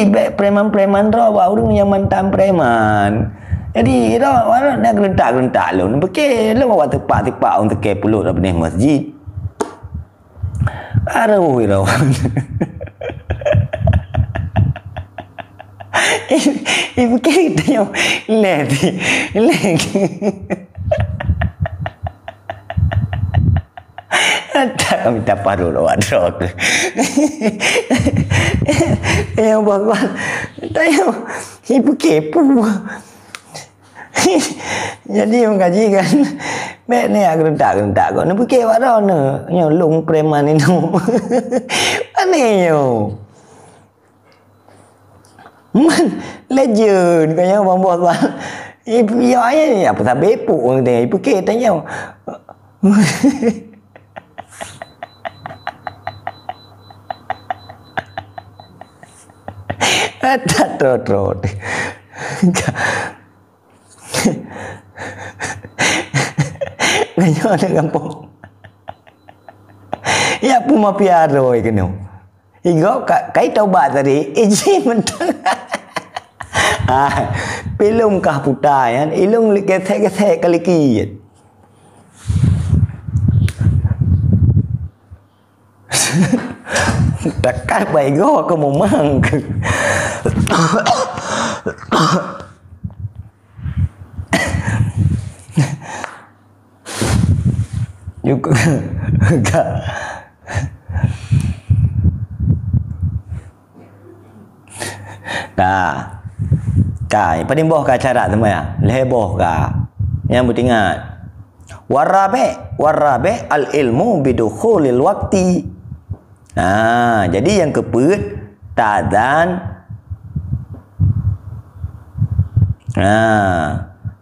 baik preman-preman ro baru yang mantan preman. Jadi ro orang nak gerentak-gerentak lu. Bekal lu bawa tepak-tepak untuk ke pulut dah benih masjid. Aduh ro. Ibu kita yang lagi. Tak kami tak paru lawat rock. Yang bagus. Tayo ibu kepo. Jadi mengaji kan. Mek ni gerentak-gerentak kau. Nak pergi awak dah ni. Yang long preman itu. Mana yo? Legend kaya bambang bang. Ibu ya ni apa tak bepuk orang dia. Ibu ke tanya. Tak trot. Kaya ada kampung. Ya pun mapiaro ikanu. Igo kai taubat tadi. Iji mentang. Pelum kah putai kan. Ilung ketek-ketek kali kiat. Dekat baik go ke memang. Juga enggak. Dah. Kai paling boh ka cara tu ya. Leboh ka. Yang bertingat. Warabe al ilmu bidukhulil waqti. Jadi yang keput tadzan.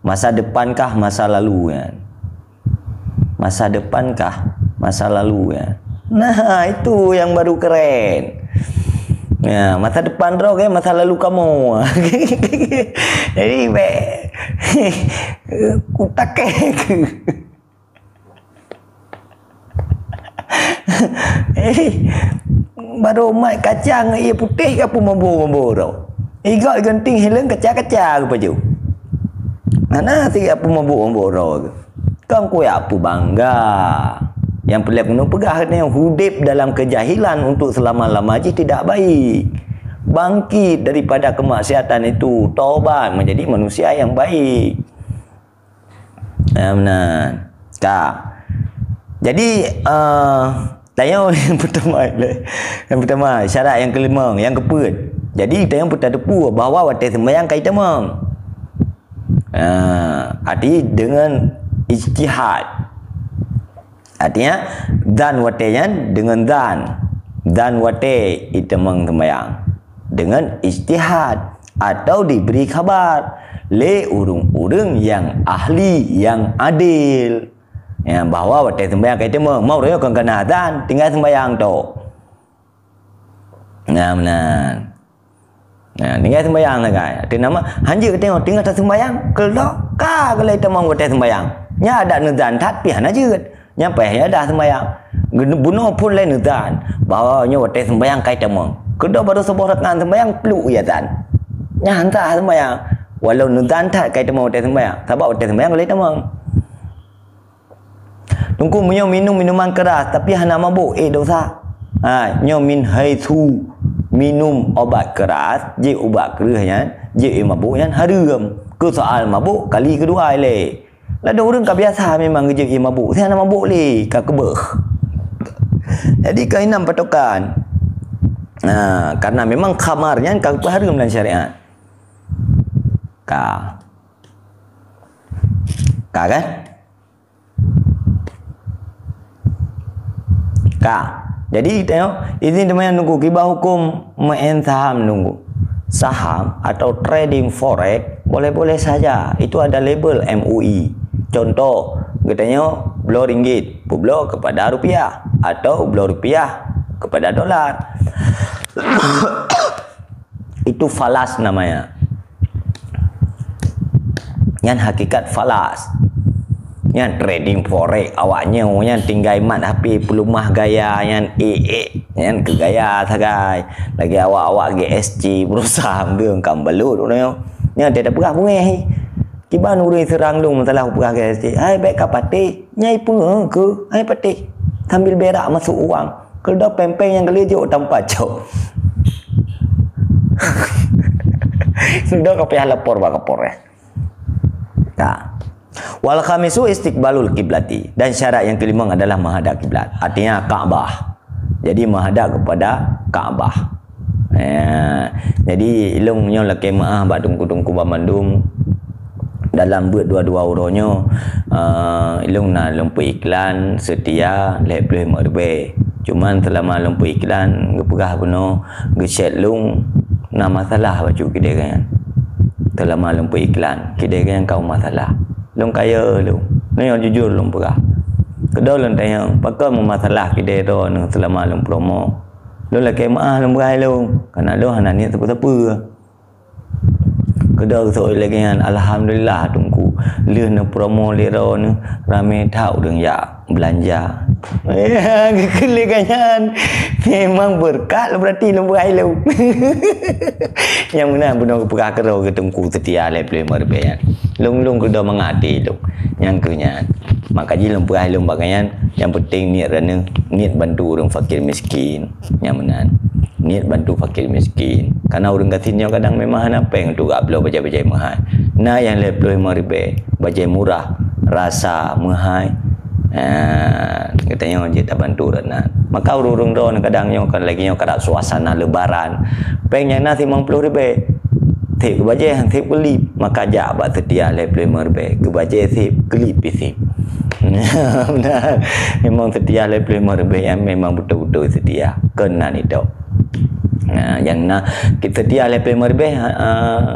Masa depankah masa lalu kan? Masa depankah masa lalu ya? Nah, itu yang baru keren. Ya, masa depan roh kan masa lalu kamu. Jadi kutak baru mai kacang ia putih ke apa mambu roh. Iga genting hilang kacang-kacang apa je. Mana si apa mambu roh. Kau kue apa bangga. Yang pelak kena pegah yang hudip dalam kejahilan untuk selama-lama je tidak baik. Bangkit daripada kemaksiatan itu, taubat menjadi manusia yang baik. Benar. Jadi tayang yang pertama syarat yang kelima, yang keput. Jadi tayang putah depu bahawa watai sembahyang kait temang. Arti dengan ijtihad. Artinya dan wateyan dengan dan wate itu sembahyang dengan ijtihad atau diberi kabar le urung-urung yang ahli yang adil ya bahawa wate sembahyang kait temang mau raya kan kena dan tinggal sembahyang tu. Benar. Nah, tinggal sembahyang lah kan. Ada nama hanya tengok tinggal tak sembahyang kalau kalau itu mau wate sembahyang nya ada nezan tat pian aja. Nyampe ya dah sembahyang. Bunuh pun lain nezan. Bahawa nya wate sembahyang kait temang. Kedua baru sebuah rekan sembahyang peluk ya dan. Nya hantar sembahyang. Walau nezan tat kait temang wate sembahyang. Sebab wate sembahyang kait temang. Tunggu menyo minum minuman keras tapi hana mabuk dosa. Nyo min haitsu minum obat keras, je ubat kerasnya, je mabuknya haram. Ke soal mabuk kali kedua le. Ada orang tak biasa memang kerja mabuk. Saya nak mabuk le, kak kebeh. Jadi kainan patokan. Karena memang khamarnya kak haram dalam syariat. Kak kan? Kak. Jadi tengok, ini teman nunggu kibah hukum main saham nunggu. Saham atau trading forex boleh-boleh saja. Itu ada label MUI. Contoh, katanya belau ringgit belau kepada rupiah atau belau rupiah kepada dolar. Itu falas namanya. Yang hakikat falas. Yang trading forex awaknya yang tinggal mat HP pelumah gaya yang Yang kegaya sagai. Lagi awak-awak GSC berusaha ambil kam balut tu yo. Nya dia dah perah mengeh. Kiban urang serang lu masalah perah GSC. Hai baik kapati, nyai pun ke. Hai pati. Sambil berak masuk uang. Kalau pempeng yang gelejuk tanpa cok. Sudah kau pihak lapor bak kapor ya. Tak. Wal khamisu istiqbalul kiblati, dan syarat yang kelima adalah menghadap kiblat. Artinya Kaabah. Jadi menghadap kepada Kaabah. Jadi ilung nyo la kemaah bak tungku-tungku bamandum dalam buat dua-dua uronyo ilung na lumpuh iklan setia lebih merbe. Cuman selama lumpuh iklan gepegah kuno geset lung na masalah baju kita kan. Selama lumpuh iklan kita kan kau masalah. Long kaya lu. Ni yang jujur long perah. Kedua long tanya, pakal masalah kita tu selama long promo. Long lagi maah long berai lu. Karena lu hana ni siapa-siapa. Kedua so lagi kan alhamdulillah tunggu leh na promo lero ni ramai tahu deng ya belanja. Kelegangan memang berkat berarti long berai lu. Yang mana benar perah kerau ke tungku setia level merbean. Long kedua mengati long yang kenyat maka ji long perah long bagayan yang penting niat rana niat bantu orang fakir miskin yang mana niat bantu fakir miskin karena orang katinnya kadang memang apa yang tu gak belum baca-baca mahal nah yang level merbe baca murah rasa mahal katanya dia tak bantu rana maka orang don kadang yang lagi yang kada suasana lebaran pengen nasi 50,000 thip ke baje hang thip kelip maka jak bak setia level merbe ke baje thip kelip thip. Benar. Memang setia level merbe yang memang betul-betul setia kena ni tok. Yang na kita setia level merbe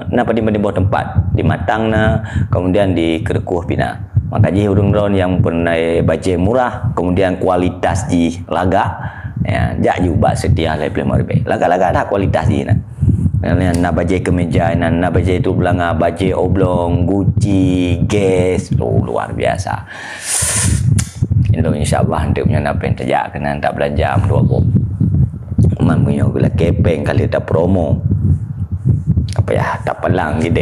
na pada di bawah tempat di matang na kemudian di kerekuh pina. Maka ji urang ron yang pernah baje murah kemudian kualitas ji lagak ya jak juga setia level merbe. Lagak-lagak dah kualitas ji na. Nak baje kemeja, nak baje tu belanga, baje oblong, Gucci, Guess, luar biasa. InsyaAllah nanti punya nak pen terjak kena tak belanja dua kok. Man punya gula kepeng kali tak promo. Apa ya tak pelang gitu.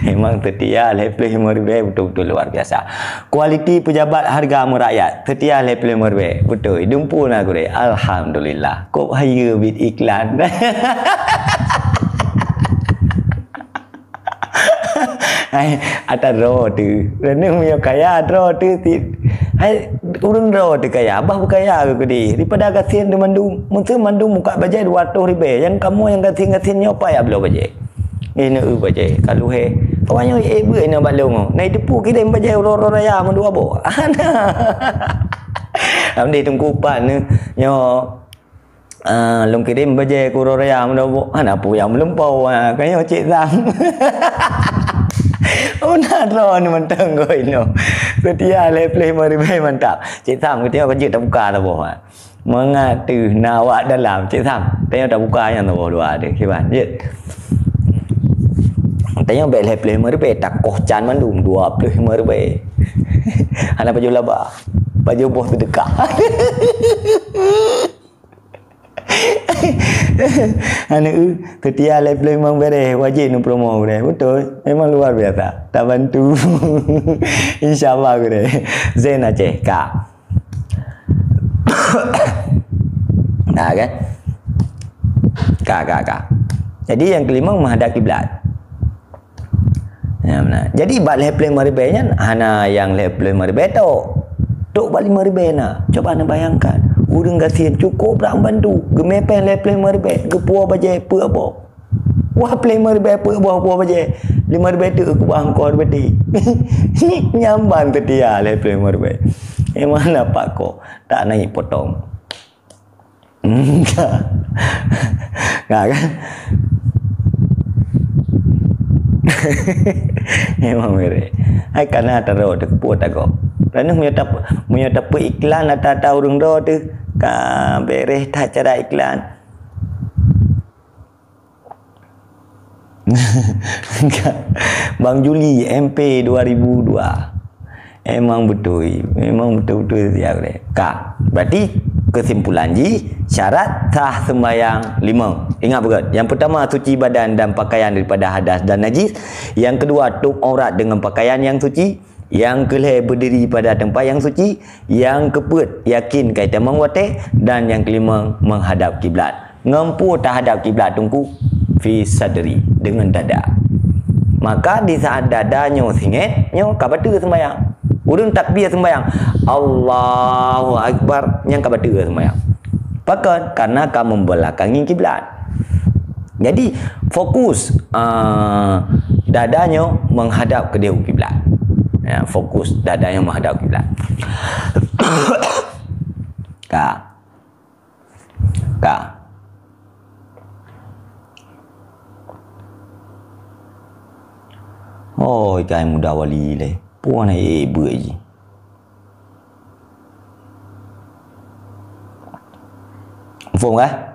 Memang setia level merbe betul-betul luar biasa. Kualiti pejabat harga merakyat setia level merbe betul. Dumpu nak gure. Alhamdulillah. Kok haya bit iklan. Hai ada ro tu. Rene punya kaya ro tu. Hai urang ro tu kaya. Abah berkaya ke di. Daripada kasihan di mandum. Mungkin mandum muka bajai 200,000. Yang kamu yang kasihan-kasihannya apa ya belum bajai. Ini bajai. Kalau he awaknya ibu ini balong. Nai depu kita bajai ro raya mendu abo. Amdi tunggu pan ni. Yo long kirim bajai ku ro raya mendu abo. Ana pu yang melampau kaya cik sang. Una ro ni mentang go ino. Setia leplay mari mantap. Cik Sam kita kerja tak buka dah boh. Mengatu nawak dalam Cik Sam. Tanya tak buka yang tu dua ada. Kiban. Jit. Tanya baik leplay mari tak koh can mandum 20 mari. Ana baju laba. Baju boh terdekat. Anu ketia live memang beres wajib nu promo beres betul memang luar biasa tak bantu. InsyaAllah beres Zain Aceh kak. Nah kan kak jadi yang kelima menghadap kiblat ya benar jadi bak live maribenya hana yang live maribe tok balik maribe na coba anda bayangkan urang kasihan cukup rak bantu gemepen le play merbe gepua baje pe apa wah play merbe pe buah baje 5 ribu tu aku bang kau beti nyambang tetia le play merbe mana pak ko tak naik potong enggak kan memang mere ai kana taro de kepua tak kok kerana punya dapat iklan atau urang do tu ka beres tak cara iklan. Bang Juli MP 2002. Memang betul siap deh. Kak, berarti kesimpulan syarat sah sembahyang 5. Ingat betul. Yang pertama, suci badan dan pakaian daripada hadas dan najis. Yang kedua, tutup aurat dengan pakaian yang suci. Yang kelima, berdiri pada tempat yang suci. Yang keempat, yakin kaitan mengwate. Dan yang kelima, menghadap kiblat. Ngempu terhadap kiblat tungku fi sadri, dengan dada. Maka di saat dadanya singit, nyo kabatu sembahyang. Urun takbir sembahyang, Allahu Akbar, yang kabatu sembahyang. Pakat karena kamu membelakangi kiblat. Jadi fokus dadanya menghadap ke jauh kiblat. Ya, fokus dadanya menghadap kiblat. Ka. Oh, ikan muda wali le. Puan ibu je. Faham kan?